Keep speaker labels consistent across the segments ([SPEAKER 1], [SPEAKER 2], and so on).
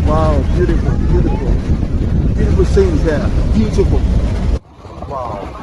[SPEAKER 1] Wow, beautiful, beautiful. Beautiful scenes here. Beautiful. Wow.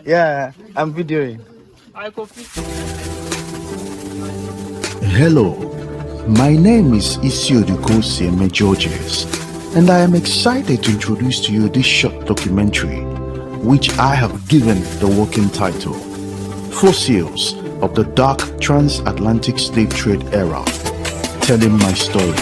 [SPEAKER 1] Yeah, I'm videoing.
[SPEAKER 2] Hello, my name is Isiodu Kosieme Georges, and I am excited to introduce to you this short documentary, which I have given the working title, Fossils of the Dark Transatlantic Slave Trade Era, telling my story.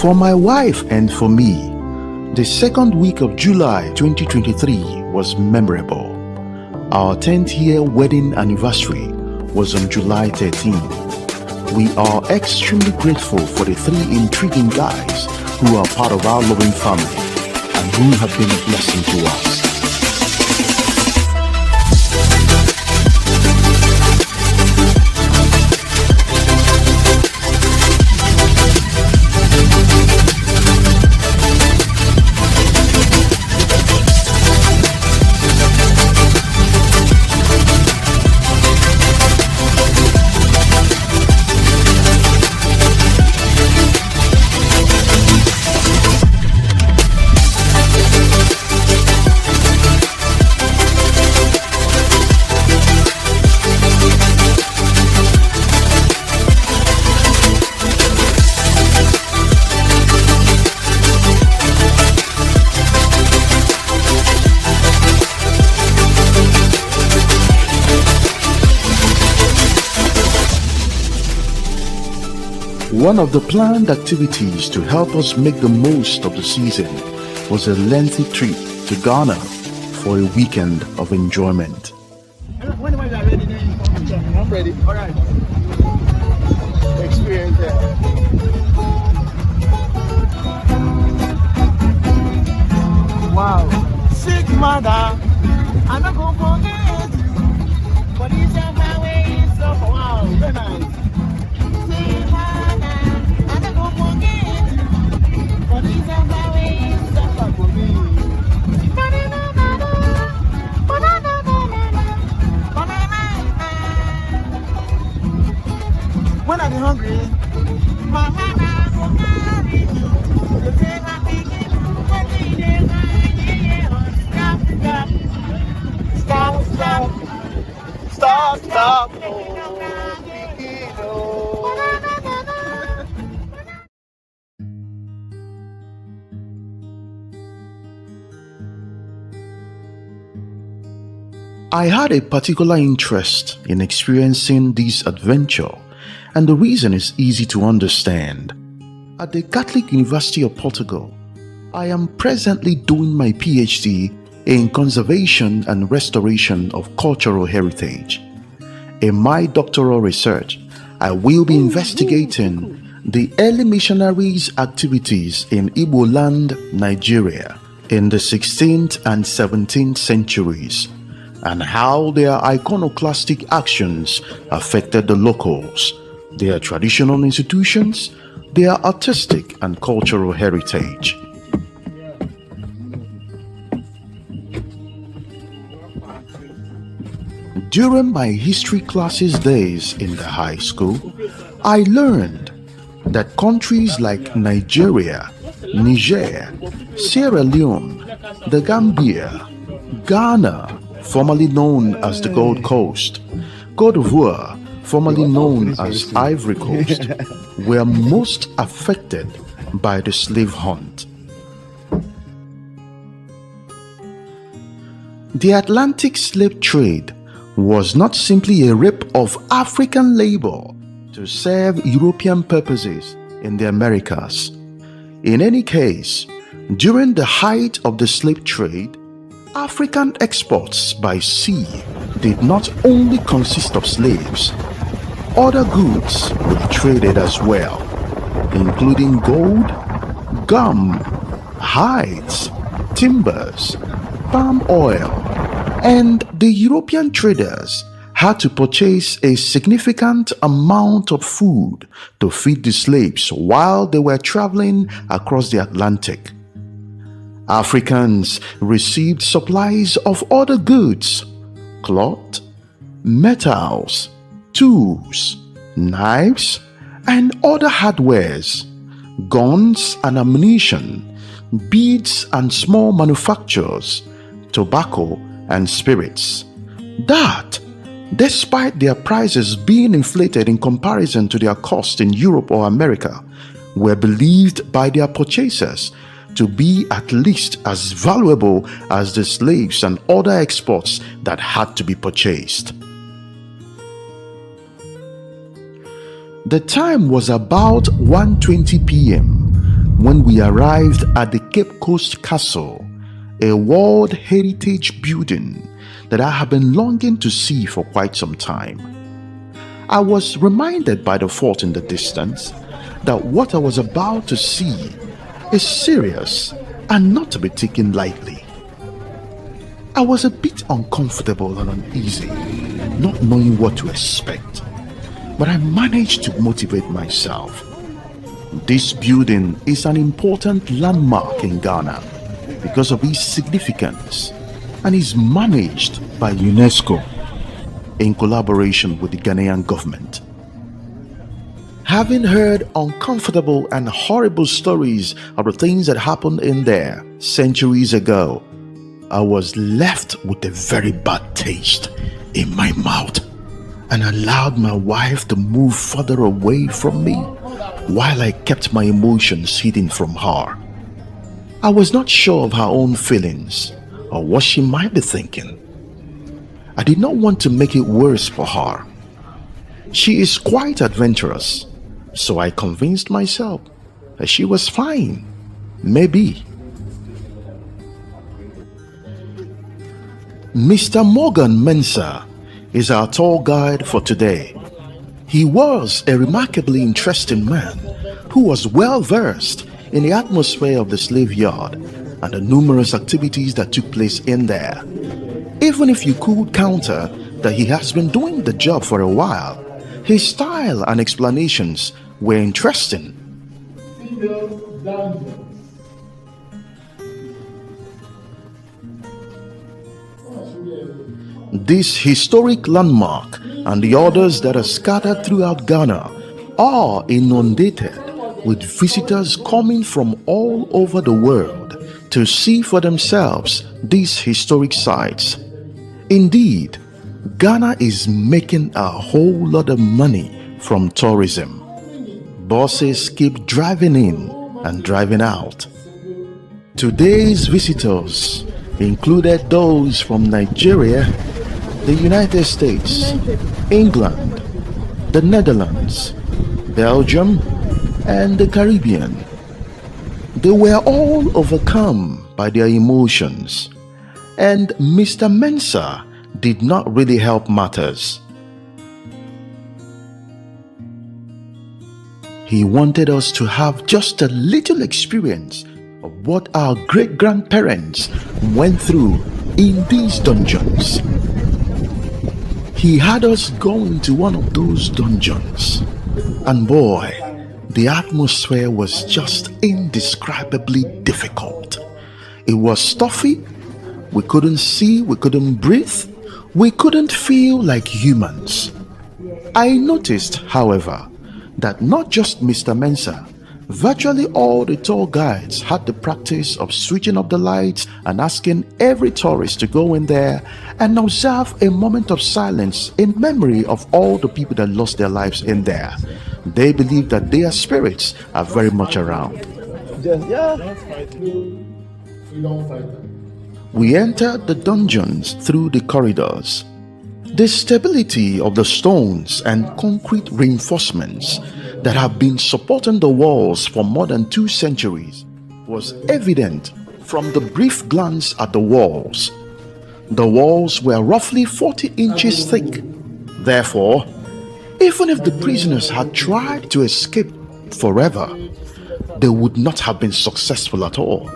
[SPEAKER 2] For my wife and for me, the second week of July 2023 was memorable. Our 10th year wedding anniversary was on July 13. We are extremely grateful for the 3 intriguing guys who are part of our loving family and who have been a blessing to us. One of the planned activities to help us make the most of the season was a lengthy trip to Ghana for a weekend of enjoyment.
[SPEAKER 1] When am I ready? I'm ready. All right. Experience that. Wow. Sick mother. I'm not going to forget. But it's a my way. So wow. Very nice. When are they hungry? Stop.
[SPEAKER 2] I had a particular interest in experiencing this adventure, and the reason is easy to understand. At the Catholic University of Portugal, I am presently doing my PhD in conservation and restoration of cultural heritage. In my doctoral research, I will be investigating the early missionaries' activities in Igbo land, Nigeria, in the 16th and 17th centuries, and how their iconoclastic actions affected the locals, their traditional institutions, their artistic and cultural heritage. During my history classes days in the high school, I learned that countries like Nigeria, Niger, Sierra Leone, the Gambia, Ghana, formerly known as the Gold Coast, Côte d'Ivoire, formerly known as Ivory Coast, were most affected by the slave hunt. The Atlantic slave trade was not simply a rape of African labor to serve European purposes in the Americas. In any case, during the height of the slave trade, African exports by sea did not only consist of slaves. Other goods were traded as well, including gold, gum, hides, timbers, palm oil, and the European traders had to purchase a significant amount of food to feed the slaves while they were traveling across the Atlantic. Africans received supplies of other goods, cloth, metals, tools, knives, and other hardwares, guns and ammunition, beads and small manufactures, tobacco and spirits, that, despite their prices being inflated in comparison to their cost in Europe or America, were believed by their purchasers to be at least as valuable as the slaves and other exports that had to be purchased. The time was about 1:20 p.m. when we arrived at the capecoastcastle, a World Heritage building that I have been longing to see for quite some time. I was reminded by the fort in the distance that what I was about to see is serious and not to be taken lightly. I was a bit uncomfortable and uneasy, not knowing what to expect, but I managed to motivate myself. This building is an important landmark in Ghana because of its significance and is managed by UNESCO in collaboration with the Ghanaian government. Having heard uncomfortable and horrible stories of the things that happened in there centuries ago, I was left with a very bad taste in my mouth and allowed my wife to move further away from me while I kept my emotions hidden from her. I was not sure of her own feelings or what she might be thinking. I did not want to make it worse for her. She is quite adventurous, so I convinced myself that she was fine. Maybe. Mr. Morgan Mensah is our tour guide for today. He was a remarkably interesting man who was well versed in the atmosphere of the slave yard and the numerous activities that took place in there. Even if you could counter that he has been doing the job for a while, his style and explanations were interesting. This historic landmark and the others that are scattered throughout Ghana are inundated with visitors coming from all over the world to see for themselves these historic sites. Indeed, Ghana is making a whole lot of money from tourism. Buses keep driving in and driving out. Today's visitors included those from Nigeria, the United States, England, the Netherlands, Belgium, and the Caribbean. They were all overcome by their emotions, and Mr. Mensah did not really help matters. He wanted us to have just a little experience of what our great-grandparents went through in these dungeons. He had us go into one of those dungeons, and boy, the atmosphere was just indescribably difficult. It was stuffy. We couldn't see, we couldn't breathe, we couldn't feel like humans. I noticed, however, that not just Mr. Mensah, Virtually all the tour guides had the practice of switching up the lights and asking every tourist to go in there and observe a moment of silence in memory of all the people that lost their lives in there. They believe that their spirits are very much around. We entered the dungeons through the corridors. The stability of the stones and concrete reinforcements that have been supporting the walls for more than 2 centuries was evident from the brief glance at the walls. The walls were roughly 40 inches thick. Therefore, even if the prisoners had tried to escape forever, they would not have been successful at all.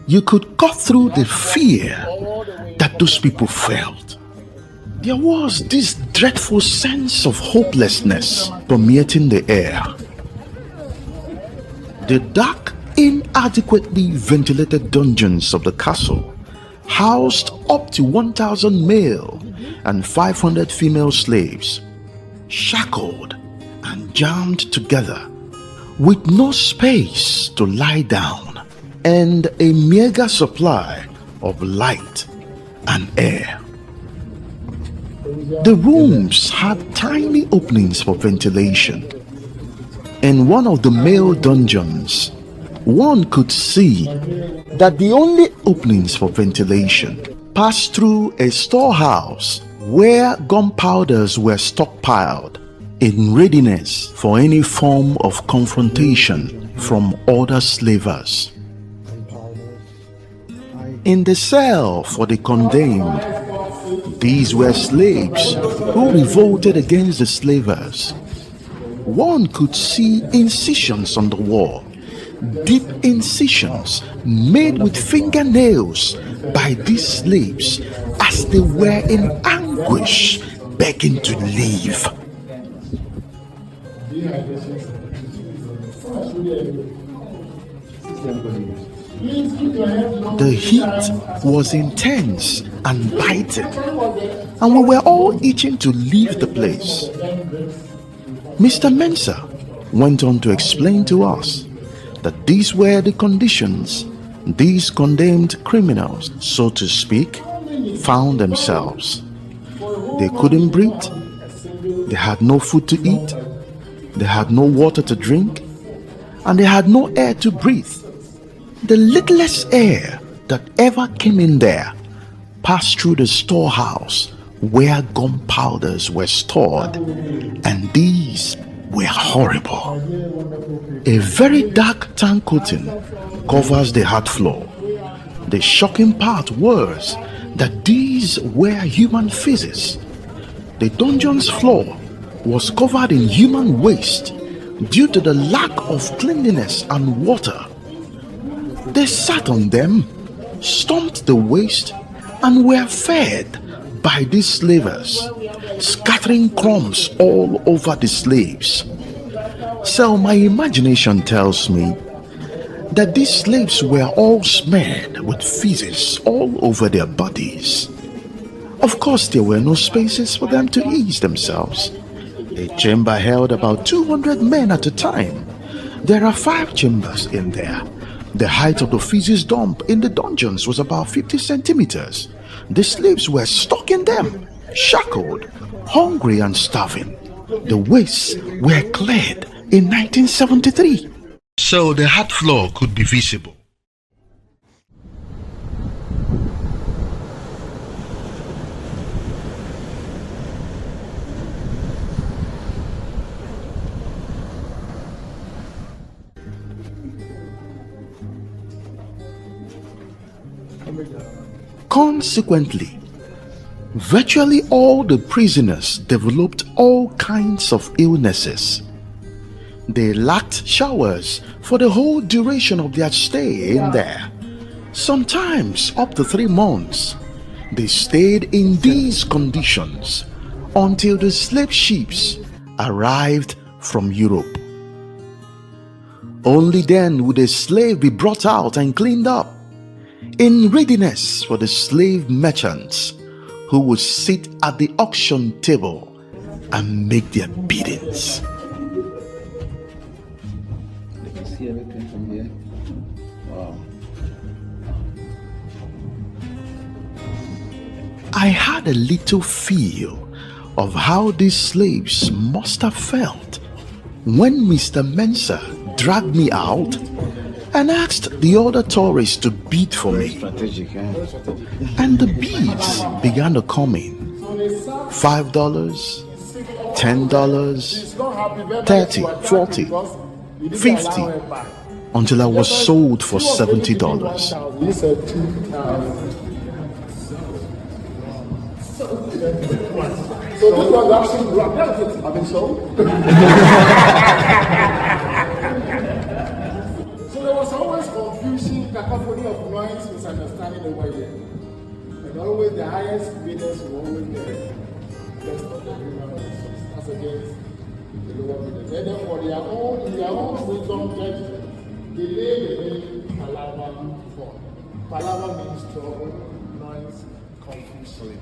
[SPEAKER 2] You could cut through the fear that those people felt. There was this dreadful sense of hopelessness permeating the air. The dark, inadequately ventilated dungeons of the castle housed up to 1,000 male and 500 female slaves, shackled and jammed together, with no space to lie down and a meager supply of light and air. The rooms had tiny openings for ventilation. In one of the male dungeons, one could see that the only openings for ventilation passed through a storehouse where gunpowders were stockpiled in readiness for any form of confrontation from other slavers. In the cell for the condemned, these were slaves who revolted against the slavers. One could see incisions on the wall, deep incisions made with fingernails by these slaves as they were in anguish, begging to leave. The heat was intense and biting, and we were all itching to leave the place. Mr. Mensah went on to explain to us that these were the conditions these condemned criminals, so to speak, found themselves. They couldn't breathe, they had no food to eat, they had no water to drink, and they had no air to breathe. The littlest air that ever came in there passed through the storehouse where gunpowders were stored, and these were horrible. A very dark tan coating covers the hard floor. The shocking part was that these were human feces. The dungeon's floor was covered in human waste due to the lack of cleanliness and water. They sat on them, stomped the waste, and were fed by these slavers, scattering crumbs all over the slaves. So my imagination tells me that these slaves were all smeared with feces all over their bodies. Of course, there were no spaces for them to ease themselves. A chamber held about 200 men at a time. There are 5 chambers in there. The height of the feces dump in the dungeons was about 50 centimeters. The slaves were stuck in them, shackled, hungry and starving. The wastes were cleared in 1973, so the hard floor could be visible. Consequently, virtually all the prisoners developed all kinds of illnesses. They lacked showers for the whole duration of their stay in there. Sometimes up to 3 months. They stayed in these conditions until the slave ships arrived from Europe. Only then would a slave be brought out and cleaned up, in readiness for the slave merchants who would sit at the auction table and make their biddings.
[SPEAKER 3] see everything from here. Wow.
[SPEAKER 2] I had a little feel of how these slaves must have felt when Mr. Mensah dragged me out and asked the other tourists to bid for me.
[SPEAKER 3] Strategic, eh?
[SPEAKER 2] And the bids began to come in. $5, $10, 30, 40, 50, until I was sold for $70.
[SPEAKER 1] So this was actually I think so. So there was always confusion, cacophony of noise, misunderstanding over here. And always the highest bidders were always the best of the human resource. As against the lower bidders. And then for their own wisdom judgment, they lay the name Palava for. Palava means trouble, noise, confusion.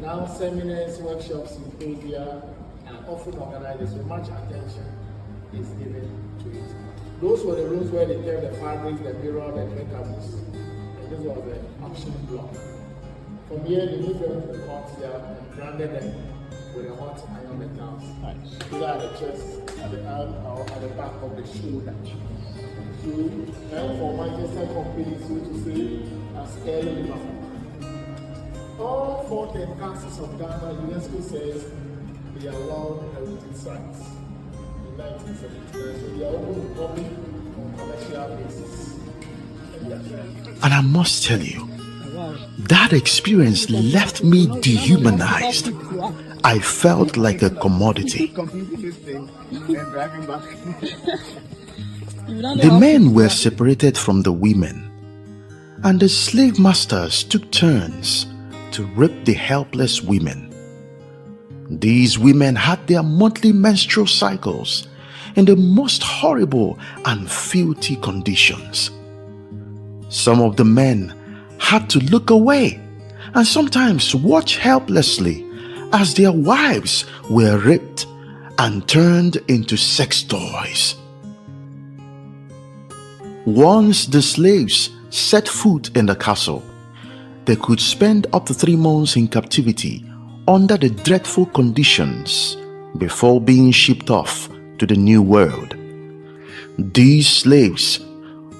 [SPEAKER 1] Now seminars, workshops, symposia, and often organized, so much attention is given to it. Those were the rooms where they kept the fabrics, the mirror, the mechanisms. And this was the auction block. From here, they moved them to the courtyard and branded them with a hot iron metals. Either at the chest, at the arm, or at the back of the shoulder. So, and for Manchester companies, so to say, as early all 14 councils of Ghana, UNESCO says they are World Heritage Sites in 1979. So they are open to public on commercial basis.
[SPEAKER 2] And I must tell you, that experience left me dehumanized. I felt like a commodity. The men were separated from the women, and the slave masters took turns to rape the helpless women. These women had their monthly menstrual cycles in the most horrible and filthy conditions. Some of the men had to look away and sometimes watch helplessly as their wives were raped and turned into sex toys. Once the slaves set foot in the castle, they could spend up to 3 months in captivity under the dreadful conditions before being shipped off to the New World. These slaves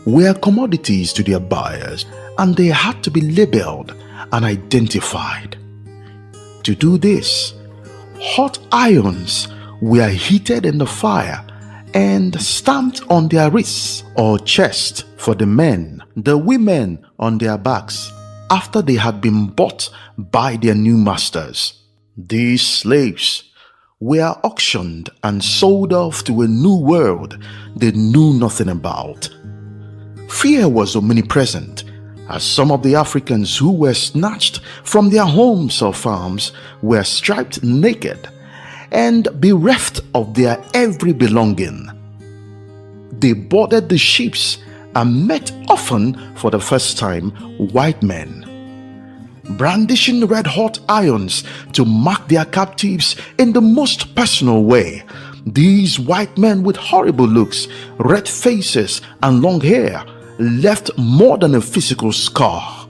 [SPEAKER 2] were commodities to their buyers, and they had to be labeled and identified. To do this, hot irons were heated in the fire and stamped on their wrists or chest for the men, the women on their backs, after they had been bought by their new masters. These slaves were auctioned and sold off to a new world they knew nothing about. Fear was omnipresent, as some of the Africans who were snatched from their homes or farms were stripped naked and bereft of their every belonging. They boarded the ships and met often for the first time white men, brandishing red-hot irons to mark their captives in the most personal way. These white men with horrible looks, red faces, and long hair left more than a physical scar.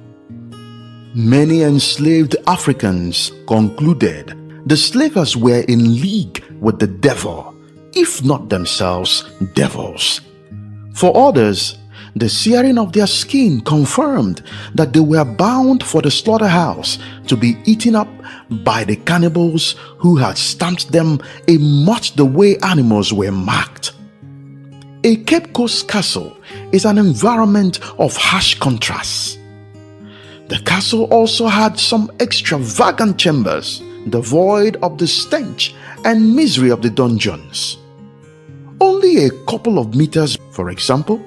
[SPEAKER 2] Many enslaved Africans concluded the slavers were in league with the devil, if not themselves devils. For others, the searing of their skin confirmed that they were bound for the slaughterhouse to be eaten up by the cannibals who had stamped them in much the way animals were marked. A capecoastcastle is an environment of harsh contrasts. The castle also had some extravagant chambers, devoid of the stench and misery of the dungeons. Only a couple of meters, for example,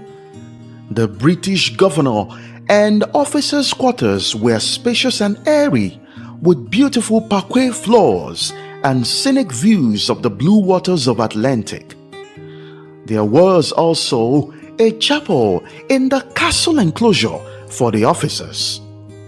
[SPEAKER 2] the British governor and officers' quarters were spacious and airy, with beautiful parquet floors and scenic views of the blue waters of Atlantic. There was also a chapel in the castle enclosure for the officers,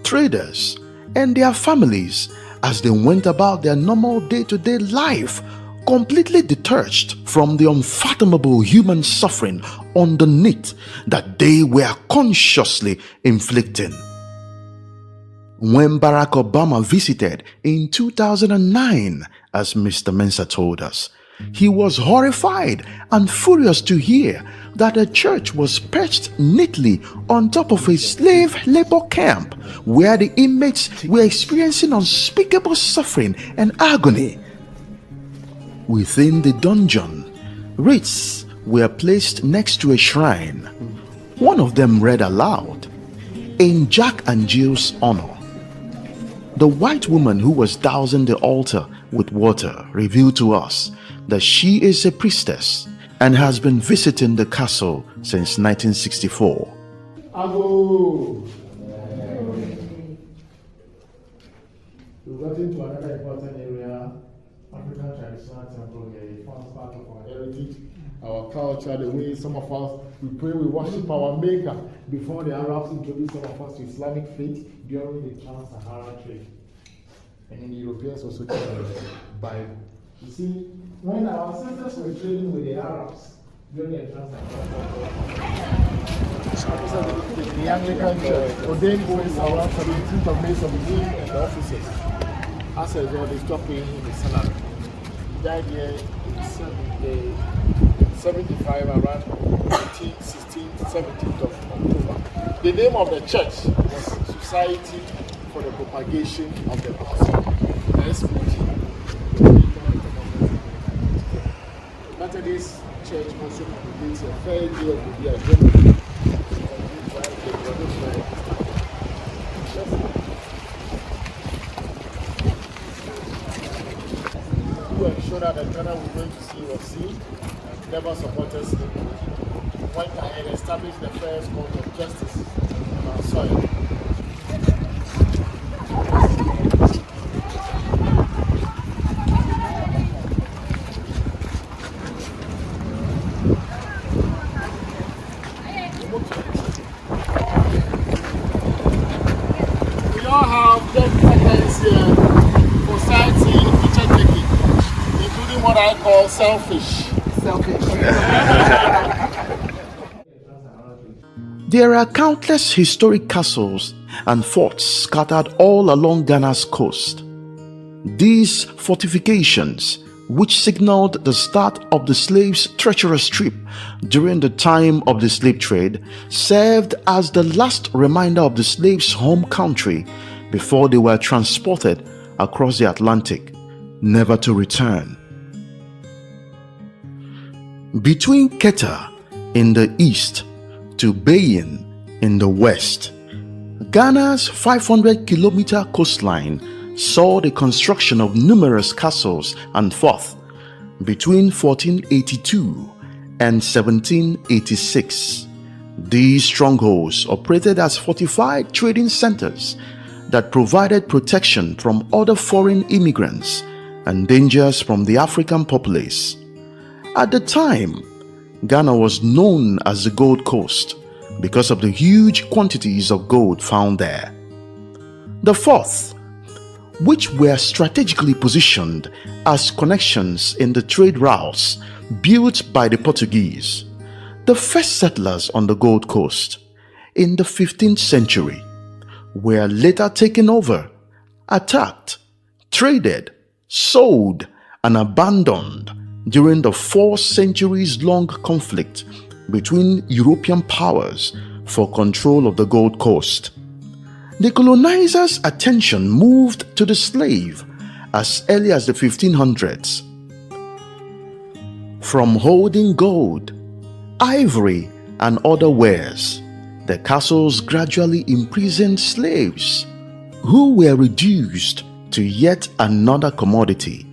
[SPEAKER 2] traders, and their families as they went about their normal day-to-day life, completely detached from the unfathomable human suffering underneath that they were consciously inflicting. When Barack Obama visited in 2009, as Mr. Mensah told us, he was horrified and furious to hear that a church was perched neatly on top of a slave labor camp where the inmates were experiencing unspeakable suffering and agony. Within the dungeon, wreaths were placed next to a shrine. One of them read aloud, "In Jack and Jill's honor." The white woman who was dousing the altar with water revealed to us that she is a priestess and has been visiting the castle since 1964.
[SPEAKER 1] Ago. We got into another important area, African traditional temple here. It forms part of our heritage, our culture, the way some of us, we pray, we worship our Maker before the Arabs introduced some of us to Islamic faith during the Trans-Saharan trade. And the Europeans also came by. You see, when our ancestors were trading with the Arabs during the Trans-Atlantic, the Anglican Church ordained boys around 17th of May 17 and the officers. As a result, they stopped paying the salary. He died here in 75, around 16th, 17th of October. The name of the church was Society for the Propagation of the Gospel. SPG. Methodist Church also congregates a fair deal of the agenda. To ensure that the Ghana we're going to see was seen and never supported slavery. Went ahead and established the first court of justice on our soil. We all have different here for sightseeing, picture taking, including what I call selfish.
[SPEAKER 2] There are countless historic castles and forts scattered all along Ghana's coast. These fortifications, which signaled the start of the slaves' treacherous trip during the time of the slave trade, served as the last reminder of the slaves' home country before they were transported across the Atlantic, never to return. Between Keta in the east to Bayin in the west, Ghana's 500-kilometer coastline saw the construction of numerous castles and forts between 1482 and 1786. These strongholds operated as fortified trading centers that provided protection from other foreign immigrants and dangers from the African populace. At the time, Ghana was known as the Gold Coast because of the huge quantities of gold found there. The fourth, which were strategically positioned as connections in the trade routes built by the Portuguese, the first settlers on the Gold Coast in the 15th century, were later taken over, attacked, traded, sold, and abandoned during the 4 centuries-long conflict between European powers for control of the Gold Coast. The colonizers' attention moved to the slave as early as the 1500s. From holding gold, ivory, and other wares, the castles gradually imprisoned slaves who were reduced to yet another commodity.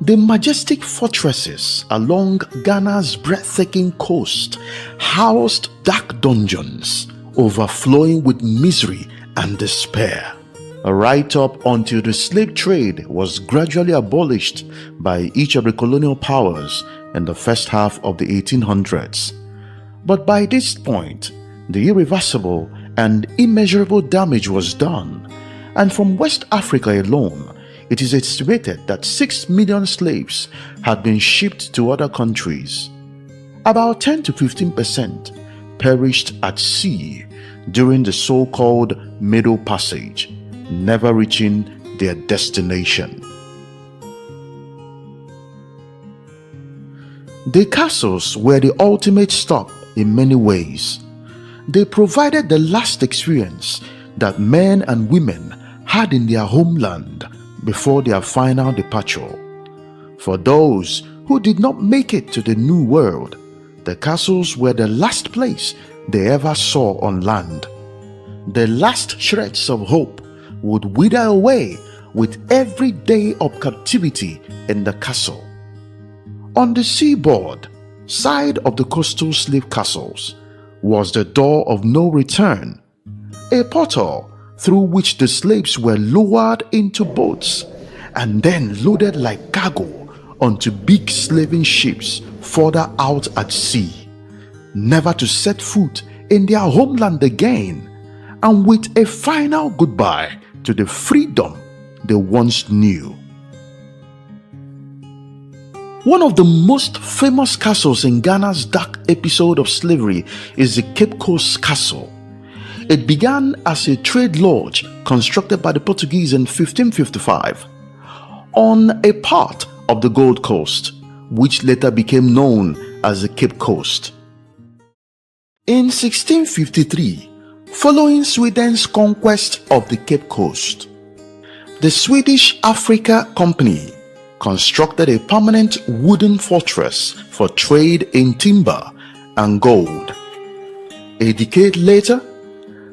[SPEAKER 2] The majestic fortresses along Ghana's breathtaking coast housed dark dungeons overflowing with misery and despair, right up until the slave trade was gradually abolished by each of the colonial powers in the first half of the 1800s. But by this point, the irreversible and immeasurable damage was done, and from West Africa alone, it is estimated that 6 million slaves had been shipped to other countries. About 10 to 15% perished at sea during the so-called Middle Passage, never reaching their destination. The castles were the ultimate stop in many ways. They provided the last experience that men and women had in their homeland before their final departure. For those who did not make it to the New World, the castles were the last place they ever saw on land. The last shreds of hope would wither away with every day of captivity in the castle. On the seaboard side of the coastal slave castles was the door of no return, a portal through which the slaves were lowered into boats and then loaded like cargo onto big slaving ships further out at sea, never to set foot in their homeland again, and with a final goodbye to the freedom they once knew. One of the most famous castles in Ghana's dark episode of slavery is the Capecoastcastle. It began as a trade lodge constructed by the Portuguese in 1555 on a part of the Gold Coast, which later became known as the Cape Coast. In 1653, following Sweden's conquest of the Cape Coast, the Swedish Africa Company constructed a permanent wooden fortress for trade in timber and gold. A decade later,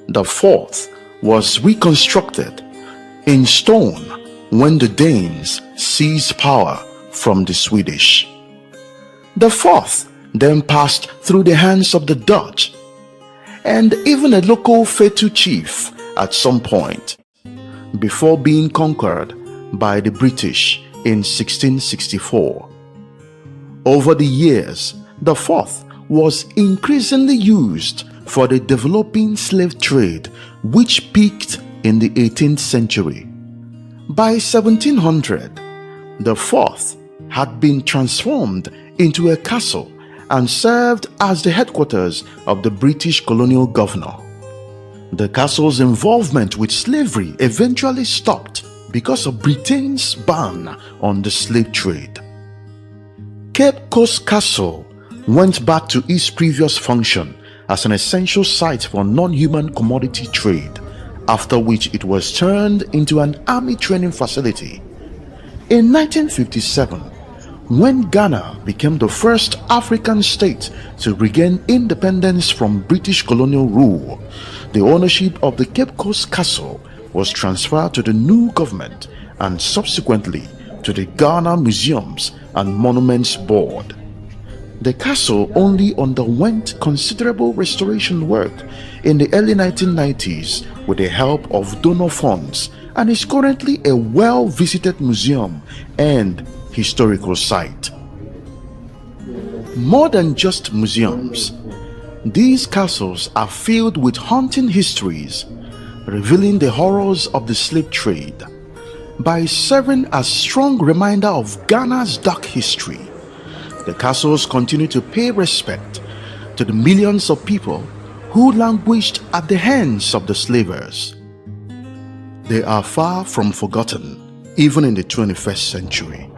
[SPEAKER 2] the fort was reconstructed in stone when the Danes seized power from the Swedish. The fort then passed through the hands of the Dutch and even a local Fetu chief at some point, before being conquered by the British in 1664. Over the years, the fort was increasingly used for the developing slave trade, which peaked in the 18th century. By 1700, the fort had been transformed into a castle and served as the headquarters of the British colonial governor. The castle's involvement with slavery eventually stopped because of Britain's ban on the slave trade. Capecoastcastle went back to its previous function as an essential site for non-human commodity trade, after which it was turned into an army training facility. In 1957, when Ghana became the first African state to regain independence from British colonial rule, the ownership of the Capecoastcastle was transferred to the new government and subsequently to the Ghana Museums and Monuments Board. The castle only underwent considerable restoration work in the early 1990s with the help of donor funds and is currently a well-visited museum and historical site. More than just museums, these castles are filled with haunting histories, revealing the horrors of the slave trade. By serving as strong reminder of Ghana's dark history, the castles continue to pay respect to the millions of people who languished at the hands of the slavers. They are far from forgotten, even in the 21st century.